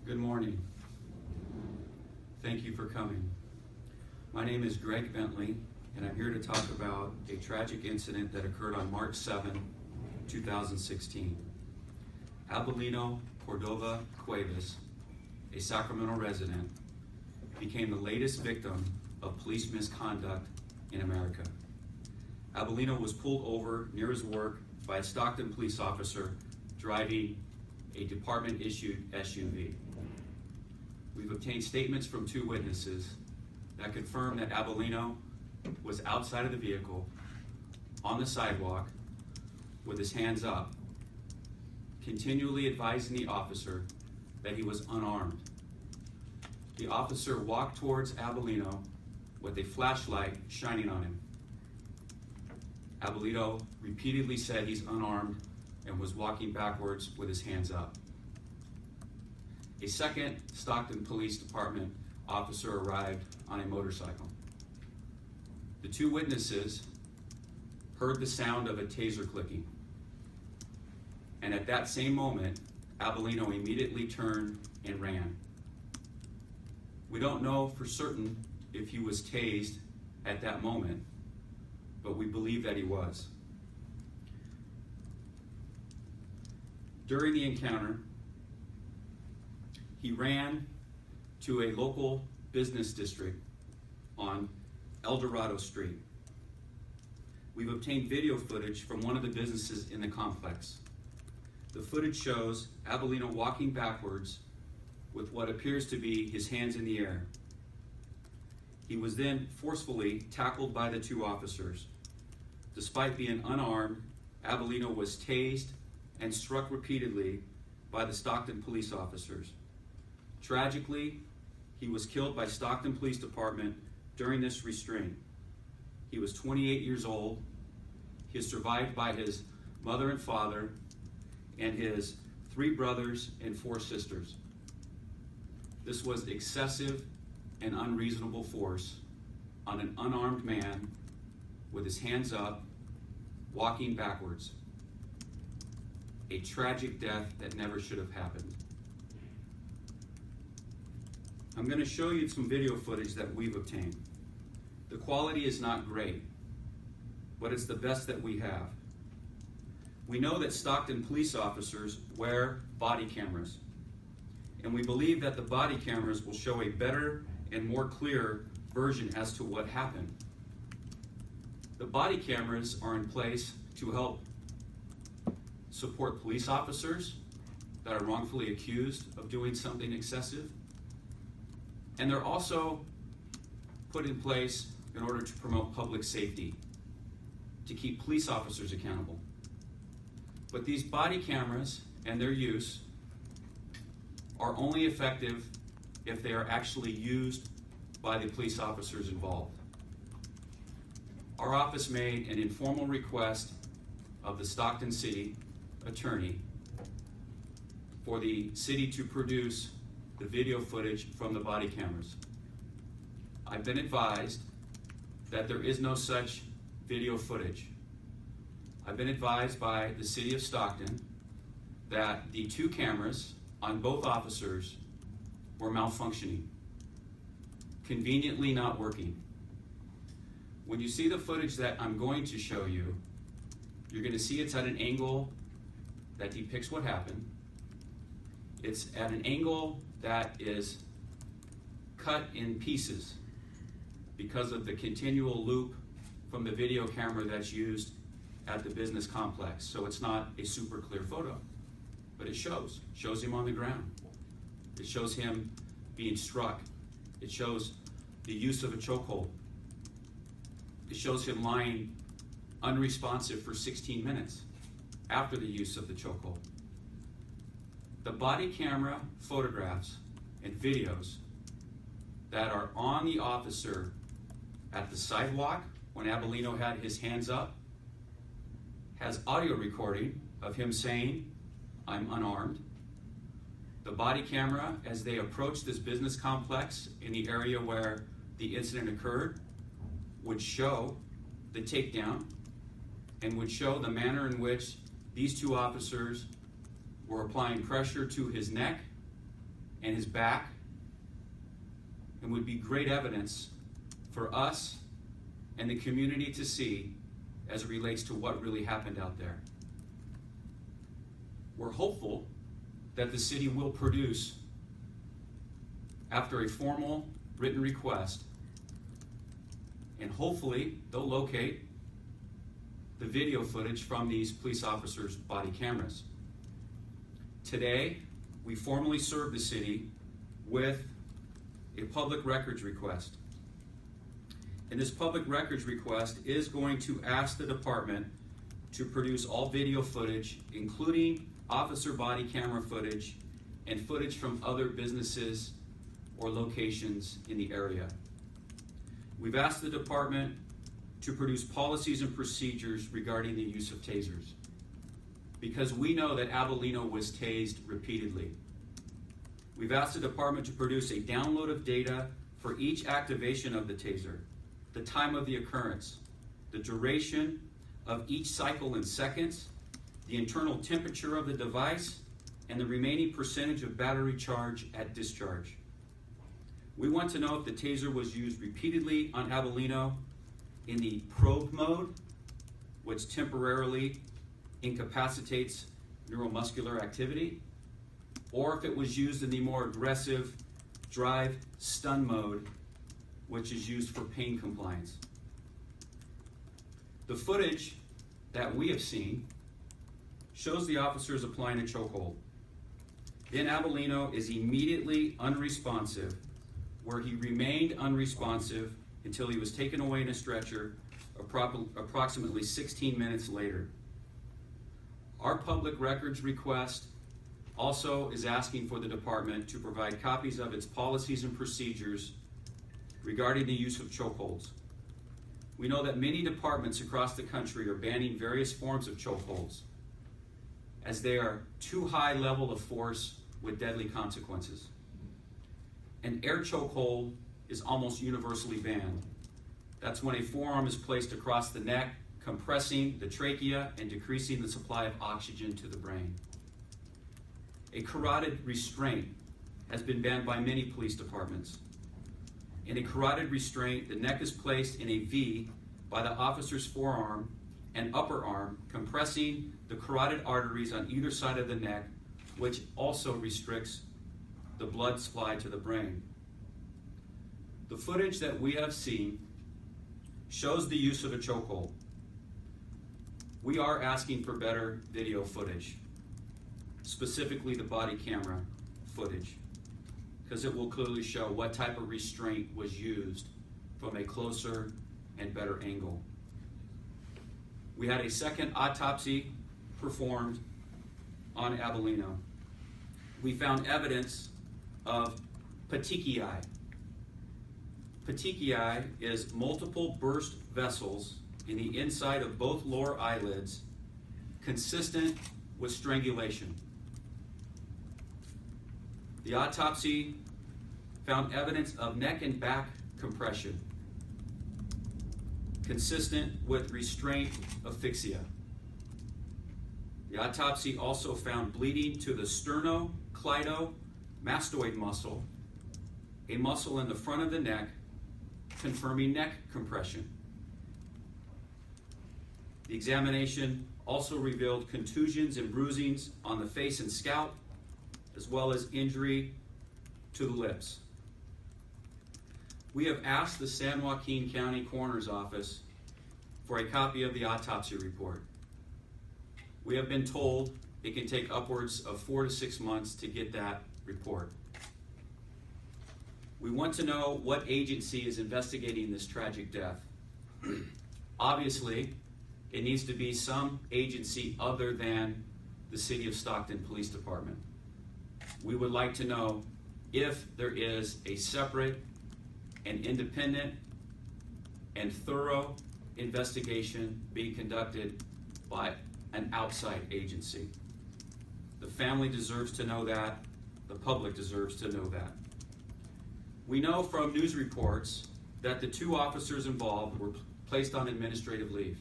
Good morning. Thank you for coming. My name is Greg Bentley, and I'm here to talk about a tragic incident that occurred on March 7, 2016. Abelino Cordova-Cuevas, a Sacramento resident, became the latest victim of police misconduct in America. Abelino was pulled over near his work by a Stockton police officer driving a department-issued SUV. We've obtained statements from two witnesses that confirm that Abelino was outside of the vehicle, on the sidewalk, with his hands up, continually advising the officer that he was unarmed. The officer walked towards Abelino with a flashlight shining on him. Abelino repeatedly said he's unarmed and was walking backwards with his hands up. A second Stockton Police Department officer arrived on a motorcycle. The two witnesses heard the sound of a taser clicking, and at that same moment, Abelino immediately turned and ran. We don't know for certain if he was tased at that moment, but we believe that he was. During the encounter, he ran to a local business district on El Dorado Street. We've obtained video footage from one of the businesses in the complex. The footage shows Abelino walking backwards with what appears to be his hands in the air. He was then forcefully tackled by the two officers. Despite being unarmed, Abelino was tased and struck repeatedly by the Stockton police officers. Tragically, he was killed by Stockton Police Department during this restraint. He was 28 years old. He is survived by his mother and father and his 3 brothers and 4 sisters. This was excessive and unreasonable force on an unarmed man with his hands up, walking backwards. A tragic death that never should have happened. I'm going to show you some video footage that we've obtained. The quality is not great, but it's the best that we have. We know that Stockton police officers wear body cameras, and we believe that the body cameras will show a better and more clear version as to what happened. The body cameras are in place to help support police officers that are wrongfully accused of doing something excessive. And they're also put in place in order to promote public safety, to keep police officers accountable. But these body cameras and their use are only effective if they are actually used by the police officers involved. Our office made an informal request of the Stockton City Attorney for the city to produce the video footage from the body cameras. I've been advised that there is no such video footage. I've been advised by the city of Stockton that the 2 cameras on both officers were malfunctioning, conveniently not working. When you see the footage that I'm going to show you, you're going to see it's at an angle that depicts what happened. It's at an angle that is cut in pieces because of the continual loop from the video camera that's used at the business complex. So it's not a super clear photo, but it shows him on the ground. It shows him being struck. It shows the use of a chokehold. It shows him lying unresponsive for 16 minutes after the use of the chokehold. The body camera photographs and videos that are on the officer at the sidewalk when Abelino had his hands up has audio recording of him saying, "I'm unarmed." The body camera, as they approached this business complex in the area where the incident occurred, would show the takedown and would show the manner in which these 2 officers were applying pressure to his neck and his back, and would be great evidence for us and the community to see as it relates to what really happened out there. We're hopeful that the city will produce, after a formal written request, and hopefully they'll locate the video footage from these police officers' body cameras. Today, we formally serve the city with a public records request. And this public records request is going to ask the department to produce all video footage, including officer body camera footage and footage from other businesses or locations in the area. We've asked the department to produce policies and procedures regarding the use of tasers, because we know that Abelino was tased repeatedly. We've asked the department to produce a download of data for each activation of the taser, the time of the occurrence, the duration of each cycle in seconds, the internal temperature of the device, and the remaining percentage of battery charge at discharge. We want to know if the taser was used repeatedly on Abelino in the probe mode, which temporarily incapacitates neuromuscular activity, or if it was used in the more aggressive drive stun mode, which is used for pain compliance. The footage that we have seen shows the officers applying a chokehold. Then Abelino is immediately unresponsive, where he remained unresponsive until he was taken away in a stretcher approximately 16 minutes later. Our public records request also is asking for the department to provide copies of its policies and procedures regarding the use of chokeholds. We know that many departments across the country are banning various forms of chokeholds, as they are too high level of force with deadly consequences. An air chokehold is almost universally banned. That's when a forearm is placed across the neck, compressing the trachea and decreasing the supply of oxygen to the brain. A carotid restraint has been banned by many police departments. In a carotid restraint, the neck is placed in a V by the officer's forearm and upper arm, compressing the carotid arteries on either side of the neck, which also restricts the blood supply to the brain. The footage that we have seen shows the use of a chokehold. We are asking for better video footage, specifically the body camera footage, because it will clearly show what type of restraint was used from a closer and better angle. We had a second autopsy performed on Abelino. We found evidence of petechiae. Petechiae is multiple burst vessels in the inside of both lower eyelids, consistent with strangulation. The autopsy found evidence of neck and back compression, consistent with restraint asphyxia. The autopsy also found bleeding to the sternocleidomastoid muscle, a muscle in the front of the neck, confirming neck compression. The examination also revealed contusions and bruisings on the face and scalp, as well as injury to the lips. We have asked the San Joaquin County Coroner's Office for a copy of the autopsy report. We have been told it can take upwards of 4 to 6 months to get that report. We want to know what agency is investigating this tragic death. Obviously, it needs to be some agency other than the City of Stockton Police Department. We would like to know if there is a separate and independent and thorough investigation being conducted by an outside agency. The family deserves to know that. The public deserves to know that. We know from news reports that the 2 officers involved were placed on administrative leave.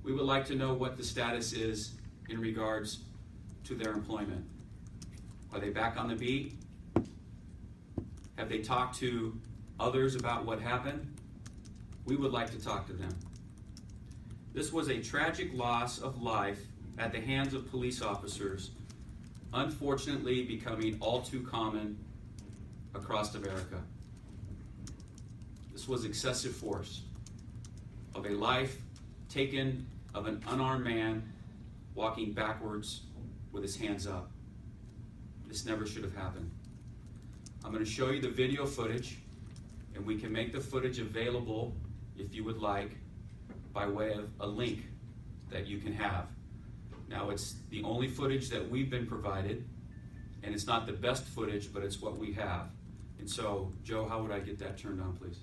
We would like to know what the status is in regards to their employment. Are they back on the beat? Have they talked to others about what happened? We would like to talk to them. This was a tragic loss of life at the hands of police officers, unfortunately becoming all too common across America. This was excessive force of a life taken of an unarmed man walking backwards with his hands up. This never should have happened. I'm going to show you the video footage, and we can make the footage available, if you would like, by way of a link that you can have. Now, it's the only footage that we've been provided, and it's not the best footage, but it's what we have. And so, Joe, how would I get that turned on, please?